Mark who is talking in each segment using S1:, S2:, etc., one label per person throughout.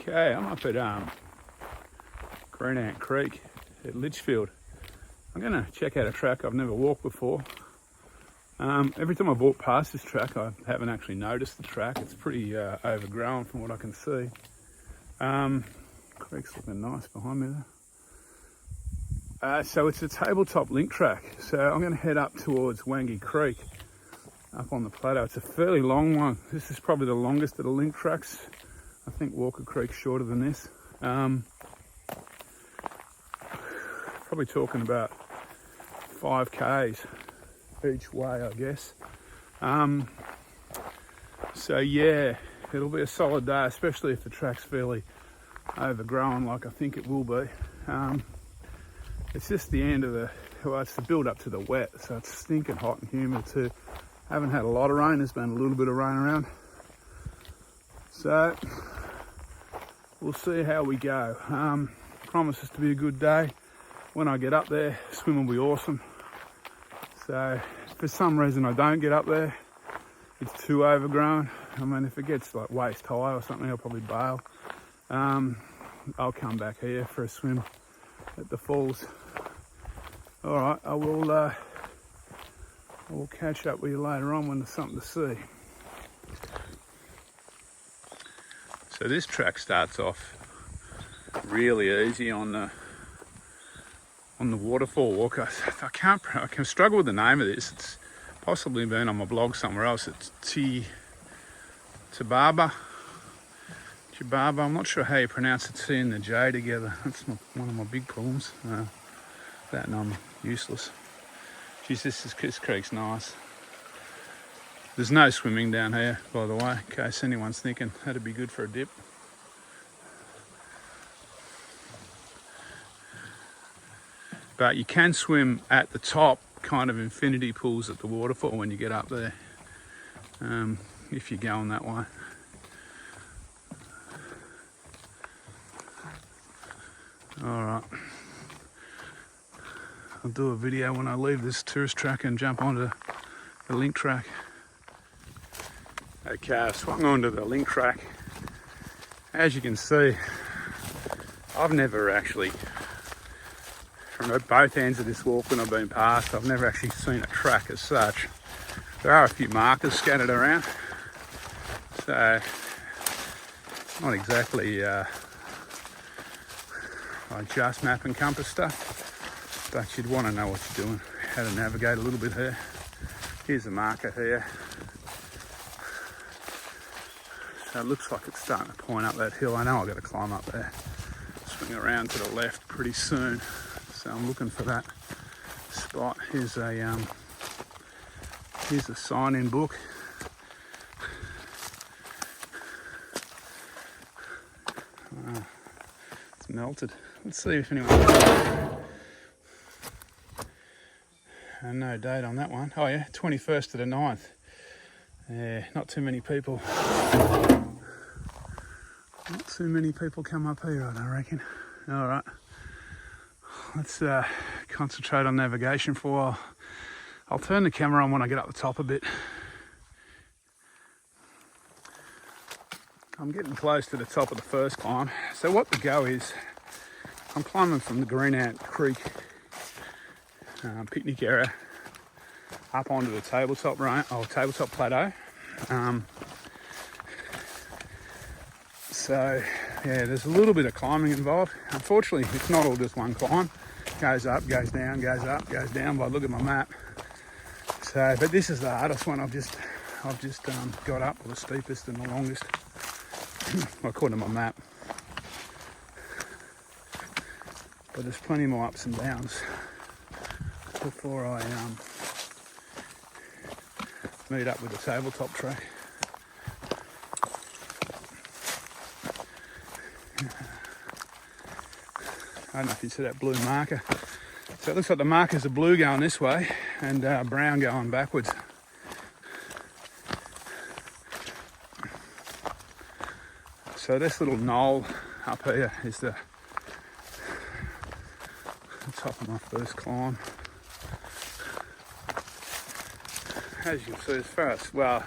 S1: Okay, I'm up at Greenant Creek at Litchfield. I'm going to check out a track I've never walked before. Every time I've walked past this track, I haven't actually noticed the track. It's pretty overgrown from what I can see. Creek's looking nice behind me there. So it's a tabletop link track. So I'm going to head up towards Wangi Creek, up on the plateau. It's a fairly long one. This is probably the longest of the link tracks. I think Walker Creek's shorter than this. Probably talking about 5 k's each way, I guess. So yeah, it'll be a solid day, especially if the track's fairly overgrown like I think it will be. It's just the end of it's the build up to the wet, so it's stinking hot and humid too. Haven't had a lot of rain, there's been a little bit of rain around. So we'll see how we go. Promises to be a good day. When I get up there, swim will be awesome. So if for some reason I don't get up there, it's too overgrown. I mean, if it gets like waist high or something, I'll probably bail. I'll come back here for a swim at the falls. All right, I will catch up with you later on when there's something to see. So this track starts off really easy on the waterfall walk. I can struggle with the name of this. It's possibly been on my blog somewhere else. It's Chibaba. I'm not sure how you pronounce the T and the J together. That's one of my big problems. That and I'm useless. Geez, this creek's nice. There's no swimming down here, by the way, in case anyone's thinking that'd be good for a dip. But you can swim at the top, kind of infinity pools at the waterfall when you get up there, if you're going that way. All right. I'll do a video when I leave this tourist track and jump onto the link track. Okay, I swung onto the link track. As you can see, I've never actually, from both ends of this walk when I've been past, I've never actually seen a track as such. There are a few markers scattered around, so not exactly like just map and compass stuff, but you'd want to know what you're doing, how to navigate a little bit here. Here's a marker here. So it looks like it's starting to point up that hill. I know I've got to climb up there, swing around to the left pretty soon. So I'm looking for that spot. Here's a sign-in book. It's melted. Let's see if anyone. No date on that one. Oh yeah, 21st to the 9th. Yeah, not too many people. Not too many people come up here, I don't reckon. All right. Let's concentrate on navigation for a while. I'll turn the camera on when I get up the top a bit. I'm getting close to the top of the first climb. So what the go is, I'm climbing from the Greenant Creek picnic area up onto the tabletop plateau. So yeah, there's a little bit of climbing involved. Unfortunately, it's not all just one climb. Goes up, goes down, goes up, goes down by look at my map. So, but this is the hardest one I've just got up, or the steepest and the longest, according to my map. But there's plenty more ups and downs before I meet up with the tabletop track. I don't know if you see that blue marker. So it looks like the markers are blue going this way and brown going backwards. So this little knoll up here is the top of my first climb. As you can see, as far as, well,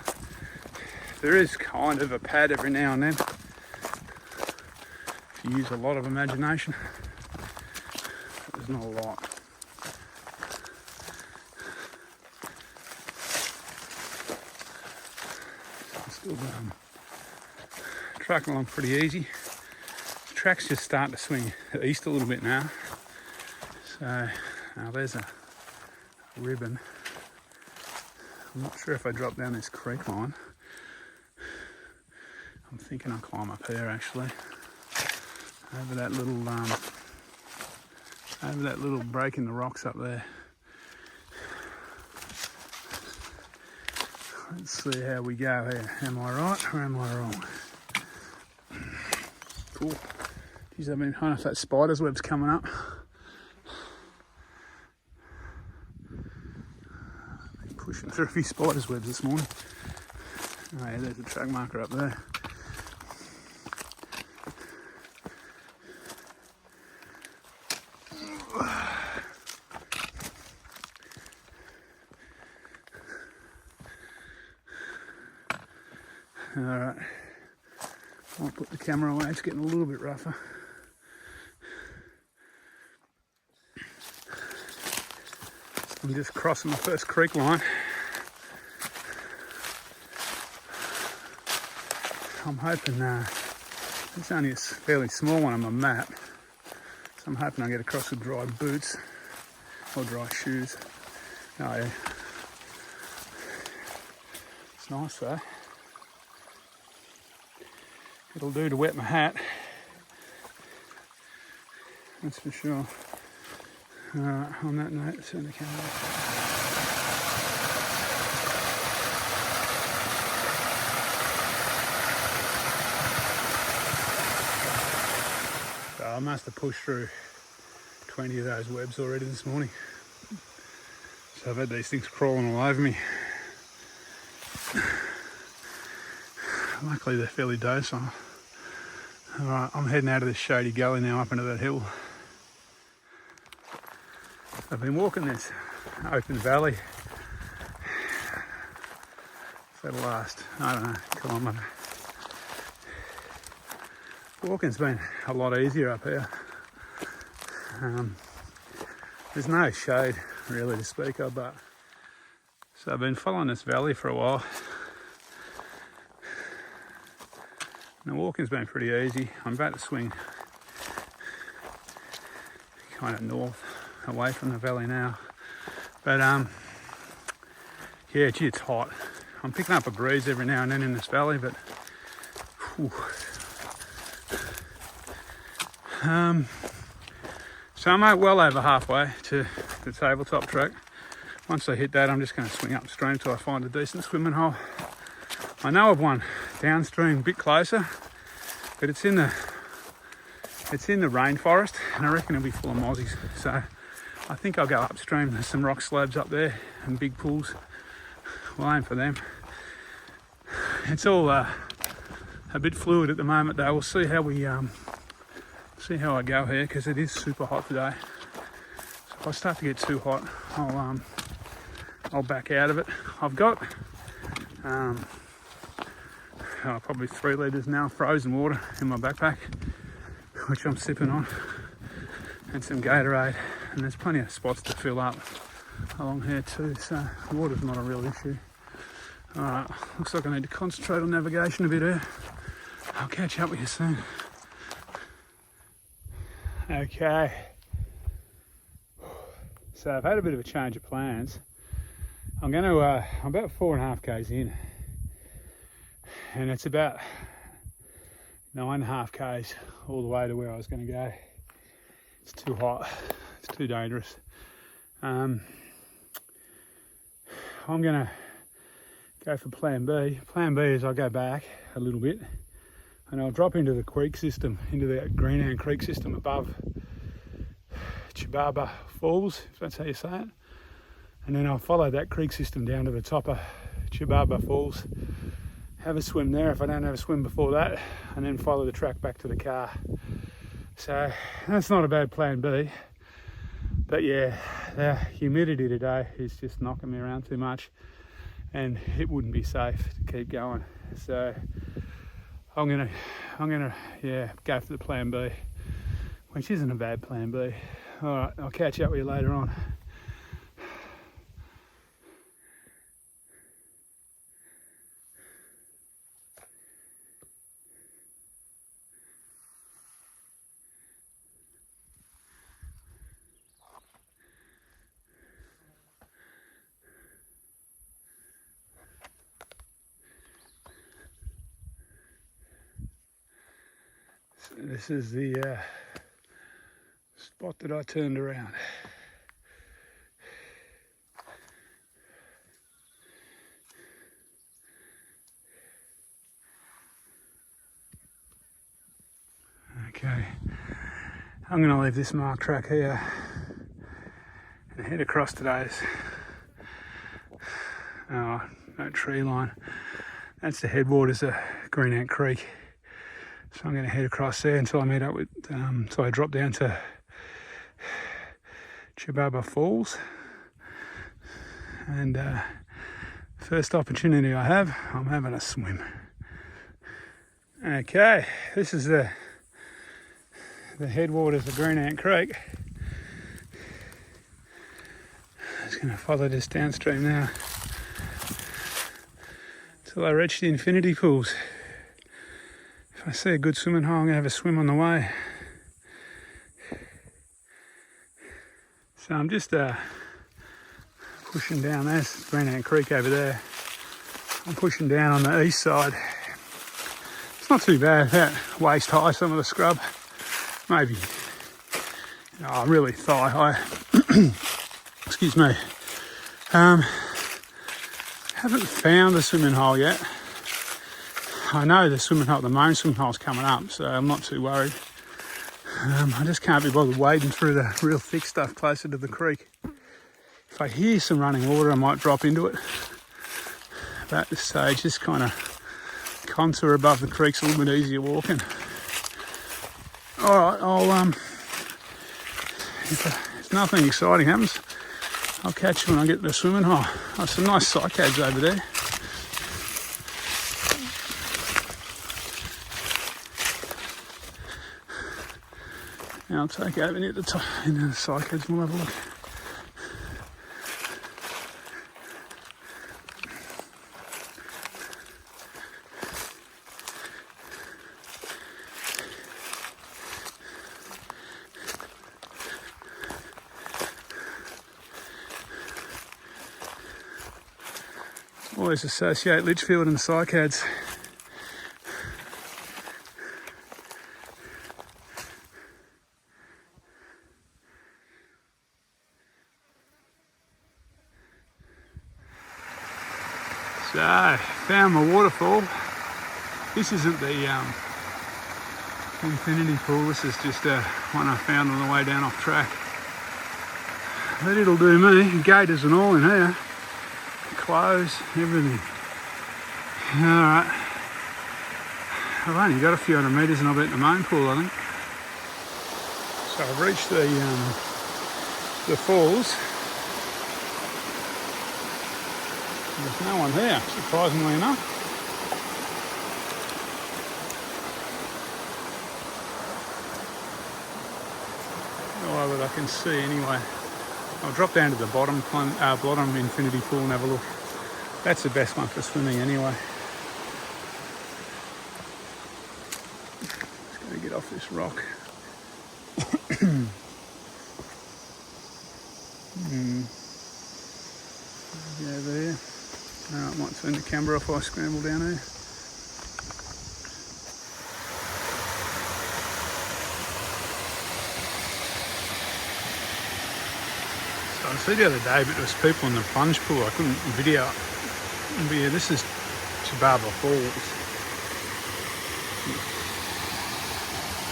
S1: there is kind of a pad every now and then. if you use a lot of imagination. There's not a lot. Still trucking along pretty easy. The track's just starting to swing east a little bit now. So now there's a ribbon. I'm not sure if I drop down this creek line. I'm thinking I'll climb up here actually. Over that little break in the rocks up there. Let's see how we go here. Am I right or am I wrong? Cool. Geez, I've been trying if that spider's web's coming up. Been pushing through a few spider's webs this morning. Oh yeah, there's a track marker up there. Alright, I'll put the camera away, it's getting a little bit rougher. I'm just crossing the first creek line. I'm hoping, it's only a fairly small one on my map, so I'm hoping I get across with dry boots or dry shoes. Oh yeah, it's nice though. It'll do to wet my hat, that's for sure. Alright, on that note, let's turn the camera off. So I must have pushed through 20 of those webs already this morning. So I've had these things crawling all over me. Luckily they're fairly docile. Alright, I'm heading out of this shady gully now up into that hill. I've been walking this open valley for the last, I don't know, kilometre. Walking's been a lot easier up here. There's no shade really to speak of, but so I've been following this valley for a while. And the walking's been pretty easy. I'm about to swing kind of north away from the valley now. But yeah, gee, it's hot. I'm picking up a breeze every now and then in this valley, but whew. So I'm well over halfway to the tabletop track. Once I hit that, I'm just going to swing upstream till I find a decent swimming hole. I know of one downstream a bit closer, but it's in the rainforest, and I reckon it'll be full of mozzies. So I think I'll go upstream. There's some rock slabs up there and big pools. We'll aim for them. It's all a bit fluid at the moment though. We'll see how I go here, because it is super hot today. So if I start to get too hot, I'll back out of it. I've got probably 3 litres now frozen water in my backpack, which I'm sipping on, and some Gatorade, and there's plenty of spots to fill up along here too, so water's not a real issue. Alright, looks like I need to concentrate on navigation a bit here. I'll catch up with you soon. Okay, so I've had a bit of a change of plans. I'm about 4.5 k's in, and it's about 9.5 k's all the way to where I was going to go. It's too hot, it's too dangerous. I'm going to go for plan B. Plan B is I'll go back a little bit and I'll drop into the creek system, into the Greenant creek system above Chibaba Falls, if that's how you say it. And then I'll follow that creek system down to the top of Chibaba Falls, have a swim there if I don't have a swim before that, and then follow the track back to the car. So that's not a bad plan B. But yeah, the humidity today is just knocking me around too much, and it wouldn't be safe to keep going. So I'm gonna I'm gonna, go for the plan B, which isn't a bad plan B. All right, I'll catch up with you later on. So this is the spot that I turned around. Okay, I'm going to leave this mark track here and head across today's no tree line. That's the headwaters of Greenant Creek. So I'm going to head across there until I meet up with, so I drop down to Chibaba Falls. And first opportunity I have, I'm having a swim. Okay, this is the headwaters of Greenant Creek. Just going to follow this downstream now till I reach the infinity pools. If I see a good swimming hole, I'm going to have a swim on the way. So I'm just pushing down. There's Greenant Creek over there. I'm pushing down on the east side. It's not too bad, about waist high, some of the scrub. Maybe, really thigh high. Excuse me. Haven't found the swimming hole yet. I know the swimming hole, the main swimming hole's coming up, so I'm not too worried. I just can't be bothered wading through the real thick stuff closer to the creek. If I hear some running water, I might drop into it. But at this stage, this kind of contour above the creek's a little bit easier walking. All right, I'll if nothing exciting happens, I'll catch you when I get to the swimming hole. Oh, some nice cycads over there. Now I'll take over near the top into the cycads and we'll have a look. Always associate Litchfield and the cycads. So, found my waterfall. This isn't the infinity pool, this is just one I found on the way down off track. But it'll do me, gators and all in here. Clothes, everything. Alright. I've only got a few hundred metres and I'll be at the main pool, I think. So I've reached the falls. There's no one here, surprisingly enough. All that I can see anyway. I'll drop down to the bottom infinity pool and have a look. That's the best one for swimming anyway. Just going to get off this rock. Yeah, there. I might turn the camera off while I scramble down here. I see the other day, but there was people in the plunge pool. I couldn't video it. But yeah, this is Chibaba Falls.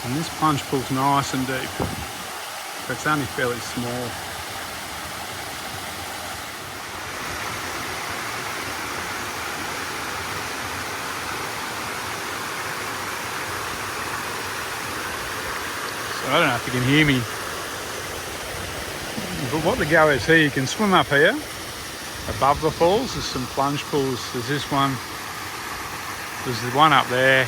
S1: And this plunge pool's nice and deep, but it's only fairly small. So I don't know if you can hear me. But what the go is here, you can swim up here above the falls. There's some plunge pools. There's this one. There's the one up there,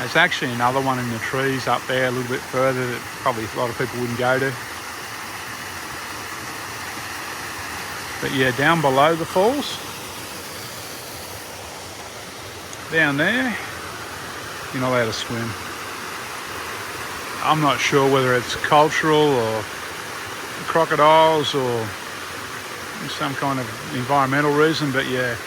S1: There's actually another one in the trees up there a little bit further that probably a lot of people wouldn't go to. But yeah, down below the falls, down there, you're not allowed to swim. I'm not sure whether it's cultural or crocodiles or some kind of environmental reason, but yeah.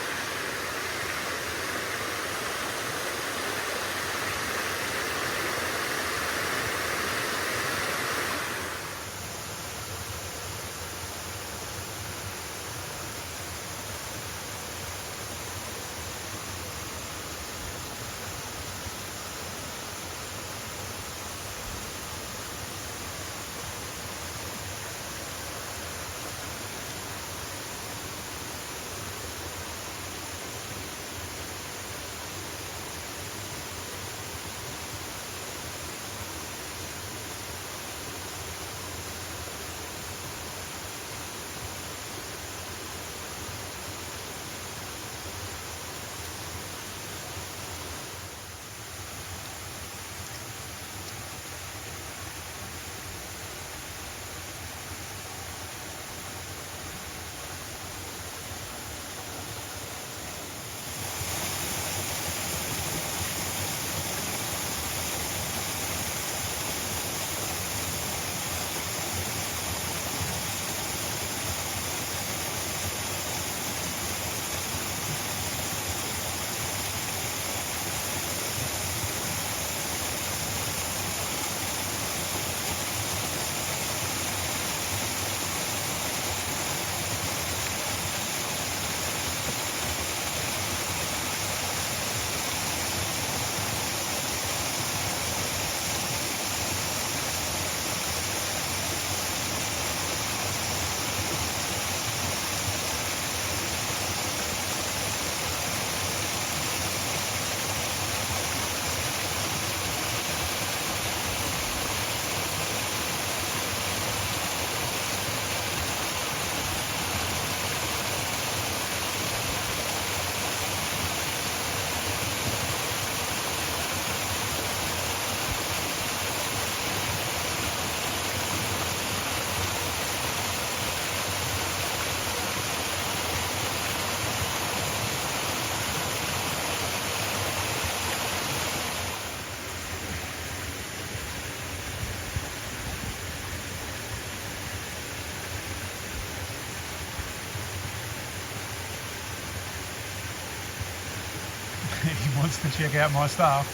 S1: He wants to check out my stuff.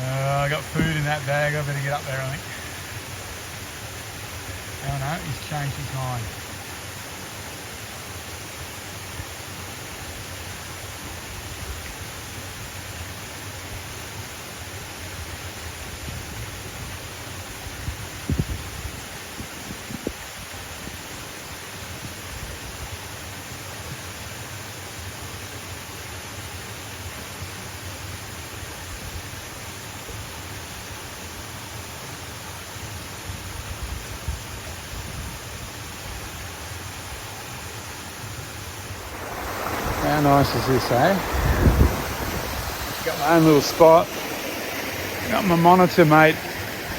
S1: I got food in that bag, I better get up there, I think. Oh no, he's changed his mind. How nice is this, eh? Got my own little spot. Got my monitor, mate.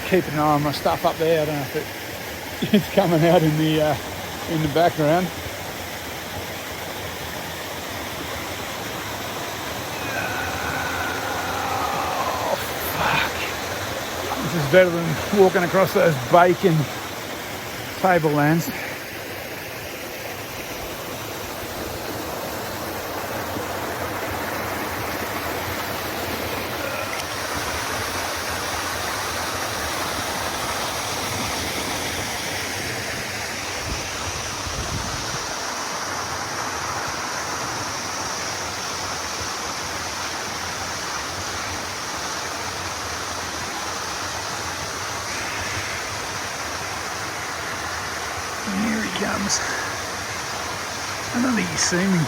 S1: Keeping an eye on my stuff up there. I don't know if it's coming out in the background. Oh, fuck. This is better than walking across those bacon tablelands. Here he comes. I don't think he's seen me.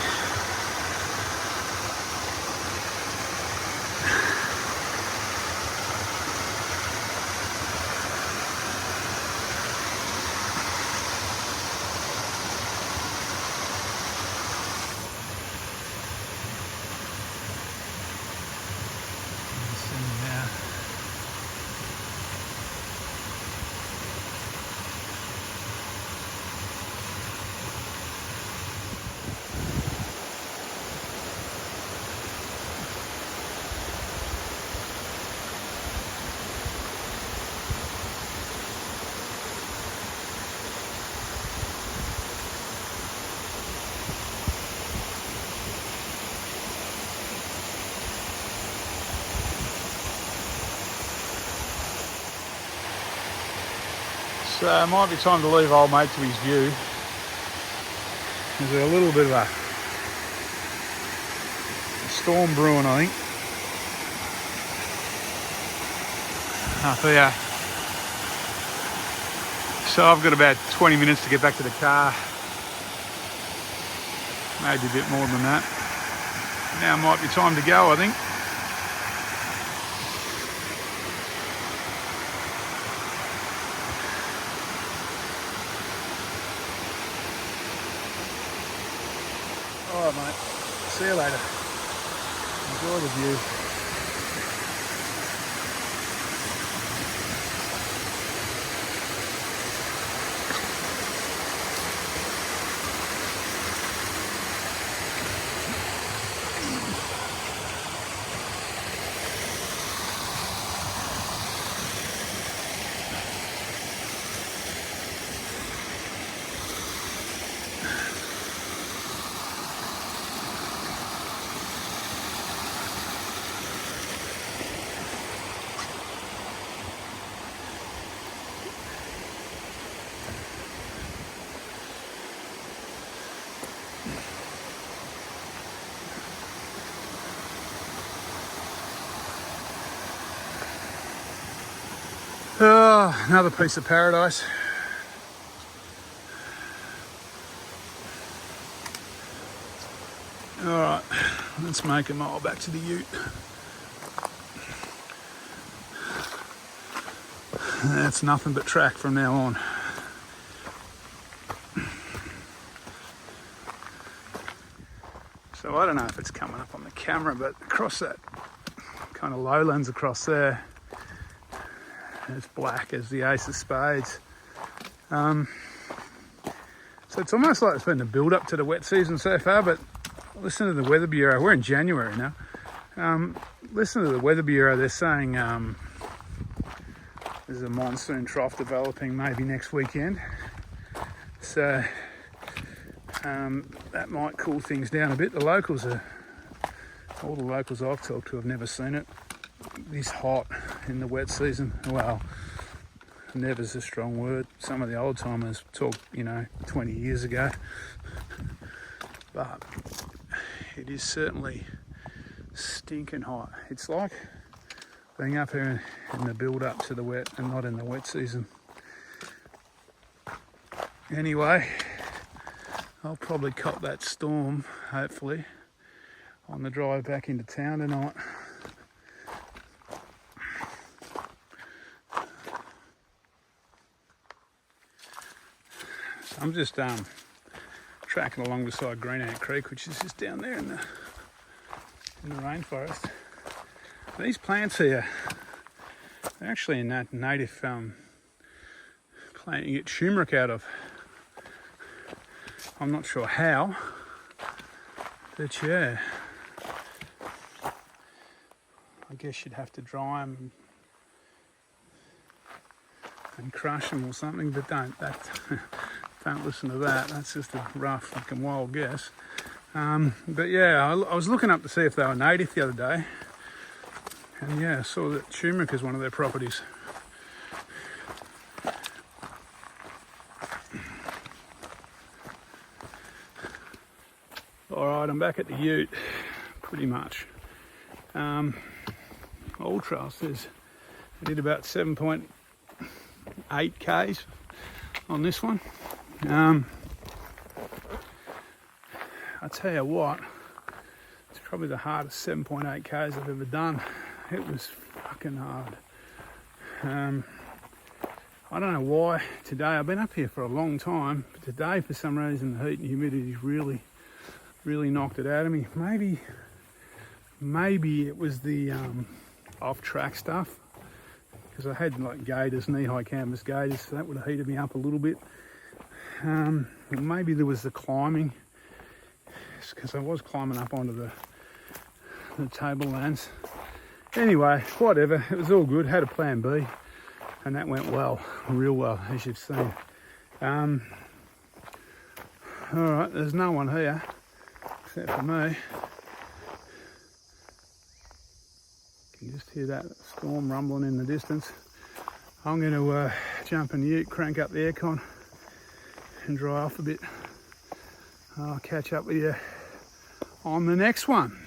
S1: So it might be time to leave old mate to his view. There's a little bit of a storm brewing, I think. Up here. So I've got about 20 minutes to get back to the car. Maybe a bit more than that. Now might be time to go, I think. All right, mate. See you later. Enjoy the view. Oh, another piece of paradise. All right, let's make a mile back to the ute. That's nothing but track from now on. So I don't know if it's coming up on the camera, but across that kind of lowlands across there, it's black as the ace of spades. So it's almost like it's been a build up to the wet season so far, but listen to the Weather Bureau. We're in January now. Listen to the Weather Bureau. They're saying there's a monsoon trough developing maybe next weekend. So that might cool things down a bit. All the locals I've talked to have never seen it this hot in the wet season. Well, never's a strong word. Some of the old timers talk, 20 years ago. But it is certainly stinking hot. It's like being up here in the build up to the wet and not in the wet season. Anyway, I'll probably cop that storm, hopefully, on the drive back into town tonight. So I'm just tracking along beside Greenant Creek, which is just down there in the rainforest. These plants here, they're actually a native plant you get turmeric out of. I'm not sure how, but yeah. I guess you'd have to dry them and crush them or something, but don't listen to that. That's just a rough fucking wild guess. But yeah, I was looking up to see if they were native the other day, and yeah, I saw that turmeric is one of their properties. Alright, I'm back at the ute, pretty much. Ultra says I did about 7.8 k's on this one. I tell you what, it's probably the hardest 7.8 k's I've ever done. It was fucking hard. I don't know why today. I've been up here for a long time, but today for some reason the heat and humidity really knocked it out of me. Maybe it was the off-track stuff, because I had like gaiters, knee-high canvas gaiters, so that would have heated me up a little bit. Maybe there was the climbing, because I was climbing up onto the tablelands. Anyway, whatever, it was all good. Had a plan B, and that went well, real well, as you've seen. All right, there's no one here except for me. Can you just hear that storm rumbling in the distance? I'm going to jump in the ute, crank up the aircon and dry off a bit. I'll catch up with you on the next one.